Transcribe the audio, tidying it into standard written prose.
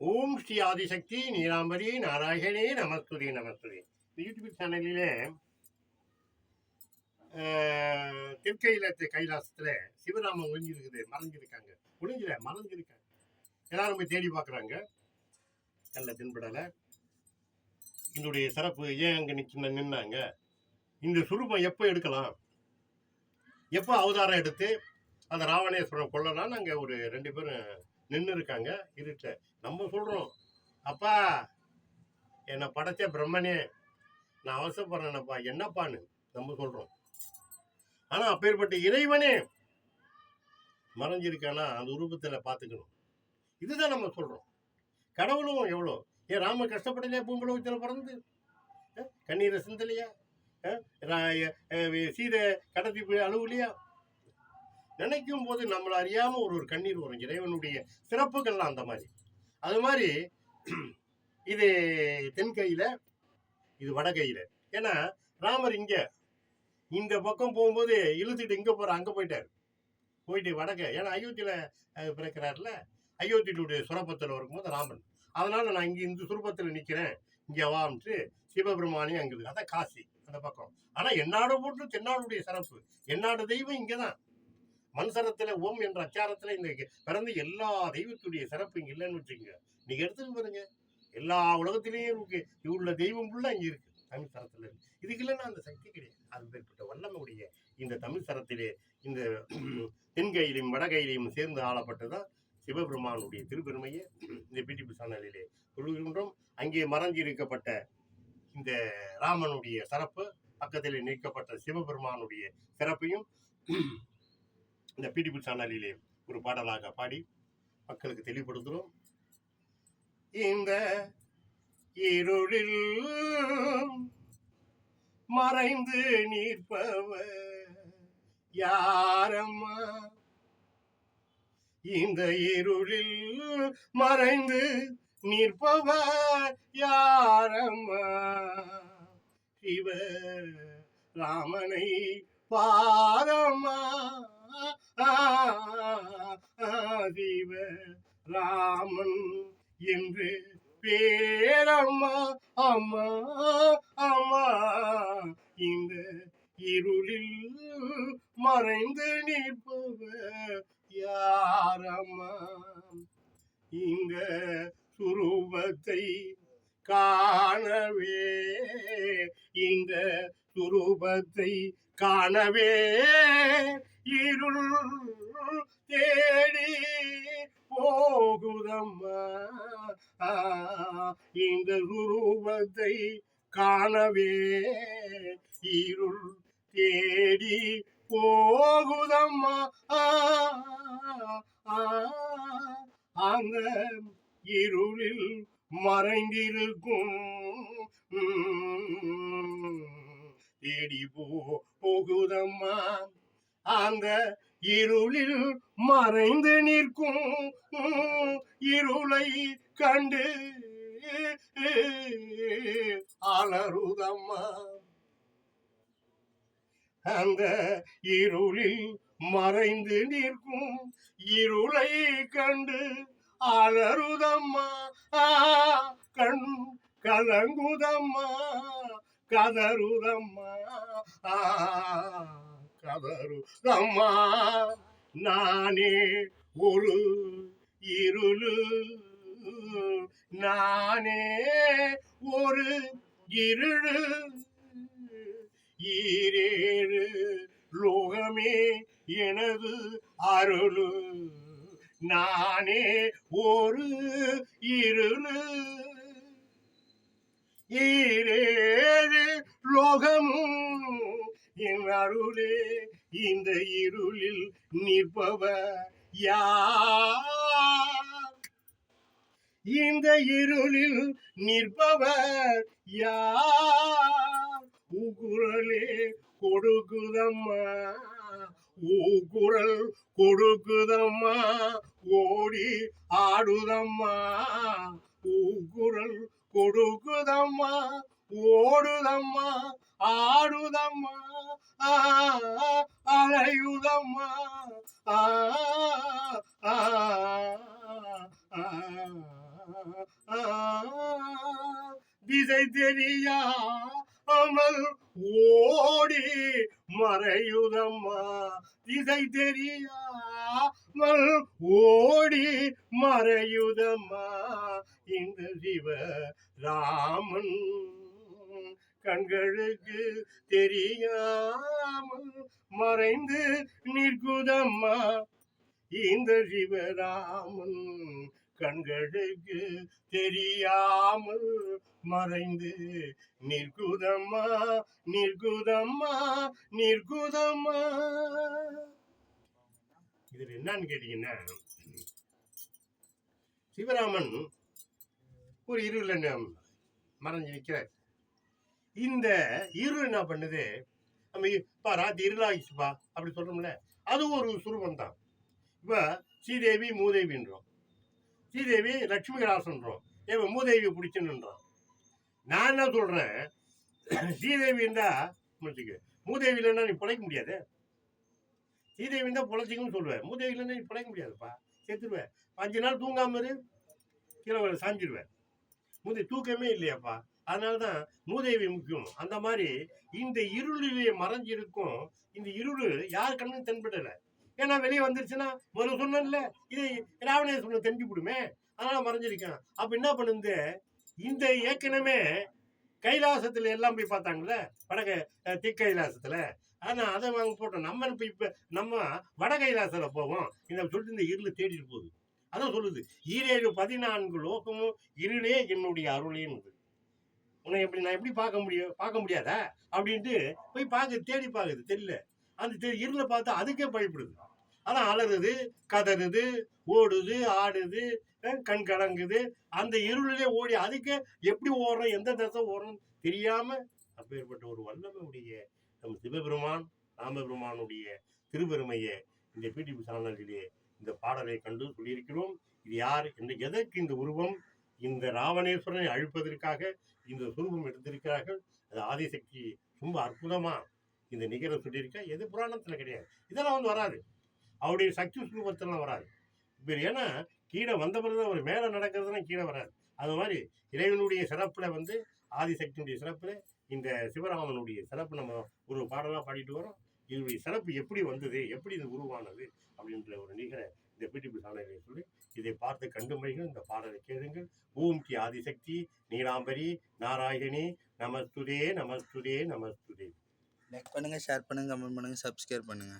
ஓம் Sri Adishakti Neelambari நாராயணே நமஸ்துதே நமஸ்துதே. YouTube சேனலிலே தெற்கையிலத்து கைலாசத்துல Sivaraman ஒளிஞ்சிருக்குது, மறைஞ்சிருக்காங்க. மறைஞ்சிருக்காங்க. எல்லாரும் போய் தேடி பார்க்குறாங்க, நல்ல தென்படலை. இதனுடைய சிறப்பு ஏன் அங்கே நின்னாங்க, இந்த சுரூபம் எப்போ எடுக்கலாம், எப்போ அவதாரம் எடுத்து அந்த ராவணேஸ்வரம் கொல்லலாம்னு அங்கே ஒரு 2 பேரும் நின்று இருக்காங்க இருட்ட. நம்ம சொல்கிறோம், அப்பா என்னை படைச்ச பிரம்மனே நான் அவசரப்படுறேனப்பா, என்னப்பான்னு நம்ம சொல்கிறோம். ஆனால் அப்பேற்பட்ட இறைவனே மறைஞ்சிருக்கானா அந்த உருவத்தில் பார்த்துக்கணும். இதுதான் நம்ம சொல்கிறோம். கடவுளும் எவ்வளோ, ஏன் ராம கஷ்டப்படலையா பூம்புலகத்தில் பிறந்து, கண்ணீரை சிந்தலையா, சீதை கடத்தி போய் அழுவலையா? நினைக்கும் போது நம்மளை அறியாம ஒரு கண்ணீர் வரும். இறைவனுடைய சிறப்புகள்லாம் அந்த மாதிரி. அது மாதிரி இது தென்கையில, இது வடகையில. ஏன்னா ராமர் இங்க இந்த பக்கம் போகும்போது இழுத்துட்டு இங்க போற, அங்க போயிட்டு வடக்க. ஏன்னா அயோத்தியில பிறக்கிறார்ல, அயோத்தியுடைய சுரப்பத்தில் வரும்போது ராமன். அதனால நான் இங்க இந்த சுரூபத்தில் நிக்கிறேன், இங்க வான்ட்டு சிவபெருமானி அங்க இருக்கு. அதான் காசி அந்த பக்கம். ஆனா என்னாடு போட்டு தென்னாடுடைய சிறப்பு, என்னாடு தெய்வம் இங்கதான் மண்சரத்துல ஓம் என்ற அச்சாரத்துல இந்த பிறந்த எல்லா தெய்வத்துடைய சிறப்பு இங்க இல்லைன்னு வச்சுக்கோங்க. நீங்க எடுத்துக்க பாருங்க, எல்லா உலகத்திலேயும் உள்ள தெய்வம் ஃபுல்லா இங்க இருக்கு, தமிழ் சரத்துல இருக்கு. இதுக்கு இல்லைன்னா அந்த சக்தி கிடையாது. அது மேற்பட்ட வல்லமையுடைய இந்த தமிழ் சரத்திலே இந்த தென்கையிலையும் வடகையிலையும் சேர்ந்து ஆளப்பட்டதான் சிவபெருமானுடைய திருப்பெருமையை இந்த பிடிபி சேனலிலே சொல்லுகின்றோம். அங்கே மறைஞ்சிருக்கப்பட்ட இந்த ராமனுடைய சிறப்பு, பக்கத்திலே நிற்கப்பட்ட சிவபெருமானுடைய சிறப்பையும் இந்த பிடிபி சேனலிலே ஒரு பாடலாக பாடி மக்களுக்கு தெளிவுபடுத்துகிறோம். இந்த இருளில் மறைந்து நிற்பவர் யாரம்மா, இந்த இருளில் மறைந்து நிற்பவர் யாரம்மா, சிவ ராமனை பாரம்மா, சிவ ராமன் என்று பேரம்மா, அம்மா அம்மா, இந்த இருளில் மறைந்து நிற்பவர் யாரம்மா, இந்த சுரூபத்தை காணவே, இந்த சுரூபத்தை காணவே இருள் தேடி போகுதம்மா, இந்த சுரூபத்தை காணவே இருள் தேடி போகுதம்மா, அந்த இருளில் மறைந்திருக்கும் தேடி போகுதம்மா, அந்த இருளில் மறைந்து நிற்கும் இருளை கண்டு அலறுதம்மா, அந்த இருளில் மறைந்து நிற்கும் இருளை கண்டு அலறுதம்மா, கண் கலங்குதம்மா, கதறுதம்மா, கதறுதம்மா, நானே ஒரு இருளு, நானே ஒரு இருளு, ஈரேழு லோகமே எனது அருளு, நானே ஒரு இருளு, ஈரேழு லோகமும் என் அருளே, இந்த இருளில் நிற்பவர் யார், இந்த இருளில் நிற்பவர் யார், உகுரலே கொடுக்குதம்மா, ஊக்குரல் கொடுக்குதம்மா, ஓடி ஆடுதம்மா, ஊக்குரல் கொடுக்குதம்மா, ஓடுதம்மா, ஆடுதம்மா அலையுதம்மா திசை தெரியாமல் ஓடி மறையுதம்மா திசை தெரியாமல் ஓடி மறையுதம்மா இந்த சிவ ராமன் கண்களுக்கு தெரியாமல் மறைந்து நிற்குதம்மா இந்த சிவராமன் கண்களுக்கு தெரியாமல் மறைந்து நிற்குதம்மா நிற்குதம்மா நிற்குதம்மா. இதுல என்னன்னு கேட்டீங்கன்னா, சிவராமன் ஒரு இருள மறைஞ்சு நிற்கிறார். இந்த இருள் என்ன பண்ணுது, நம்ம ராத்திரி இருளாகிச்சுப்பா அப்படி சொல்றோம்ல, அது ஒரு சுரூபம் தான். இப்ப ஸ்ரீதேவி மூதேவின்றோம், ஸ்ரீதேவி லட்சுமி கடாசன்றோம், இப்ப மூதேவி பிடிச்சுன்னுன்றோம். நான் என்ன சொல்றேன், ஸ்ரீதேவி இருந்தா முடிச்சுக்க, மூதேவி இல்லைன்னா நீ பிழைக்க முடியாது. ஸ்ரீதேவி இருந்தா பிழைச்சிக்கன்னு சொல்லுவேன், மூதேவி இல்லைன்னா நீ பிழைக்க முடியாதுப்பா, செத்துருவேன். 5 நாள் தூங்காம இரு, கீழே சாஞ்சிருவேன். தூக்கமே இல்லையாப்பா. அதனாலதான் மூதேவி முக்கியம். அந்த மாதிரி இந்த இருளிலே மறைஞ்சிருக்கும் இந்த இருள் யார் கண்ணும் தென்படல. ஏன்னா வெளியே வந்துருச்சுன்னா முதல்ல சொன்னேன்ல, இது ராவணே சொன்ன தெரிஞ்சு விடுமே, அதனால மறைஞ்சிருக்கான். அப்ப என்ன பண்ணுது, இந்த ஏற்கனவே கைலாசத்துல எல்லாம் போய் பார்த்தாங்கல்ல, கைலாசத்துல, ஆனா அதை வாங்க போட்டோம். நம்ம இப்ப நம்ம வட கைலாசத்துல போவோம் இந்த சொல்லிட்டு இந்த இருளை தேடிட்டு போகுது. அதான் சொல்லுது, 14 லோகமும் இருளே என்னுடைய அருளேன்னு. உன்னை எப்படி நான் எப்படி பார்க்க முடியாதா அப்படின்ட்டு போய் தேடி பார்க்குது, தெரியல. அந்த இருளை பார்த்தா அதுக்கே பயப்படுது. அதான் அலறுது, கதறுது, ஓடுது, ஆடுது, கண் கலங்குது. அந்த இருளிலே ஓடி அதுக்கே எப்படி ஓடுறோம், எந்த திசை ஓடுறோம் தெரியாம அப்பேற்பட்ட ஒரு வல்லமையுடைய நம்ம சிவபெருமான் ராமபெருமானுடைய திருப்பெருமையை இந்த பிடிபி சேனலிலே இந்த பாடலை கண்டு சொல்லியிருக்கிறோம். இது யார் என்று, எதற்கு இந்த உருவம், இந்த ராவணேஸ்வரனை அழிப்பதற்காக இந்த சுரூபம் எடுத்திருக்கிறார்கள். அது ஆதிசக்தி ரொம்ப அற்புதமா இந்த நிகழ்வை சொல்லியிருக்க. எது புராணத்துல கிடையாது, இதெல்லாம் வராது, அவருடைய சக்தி சுரூபத்தெல்லாம் வராது. இப்போ ஏன்னா கீழே வந்த பிறகு அவர் மேலே நடக்கிறதுனா கீழே வராது. அது மாதிரி இறைவனுடைய சிறப்புல ஆதிசக்தியுடைய சிறப்புல இந்த சிவராமனுடைய சிறப்பு நம்ம ஒரு பாடலாக பாடிட்டு வரோம். இதனுடைய சிறப்பு எப்படி வந்தது, எப்படி இது உருவானது அப்படின்ற ஒரு நிகழ இந்த பிடிபி சாலைகளை சொல்லி இதை பார்த்து கண்டுமைகள் இந்த பாடலை கேளுங்கள். ஓம் கி ஆதிசக்தி நீலாம்பரி நாராயணி நமஸ்துதே நமஸ்துதே நமஸ்துதே. லைக் பண்ணுங்க, ஷேர் பண்ணுங்க, கமெண்ட் பண்ணுங்க, சப்ஸ்கிரைப் பண்ணுங்க.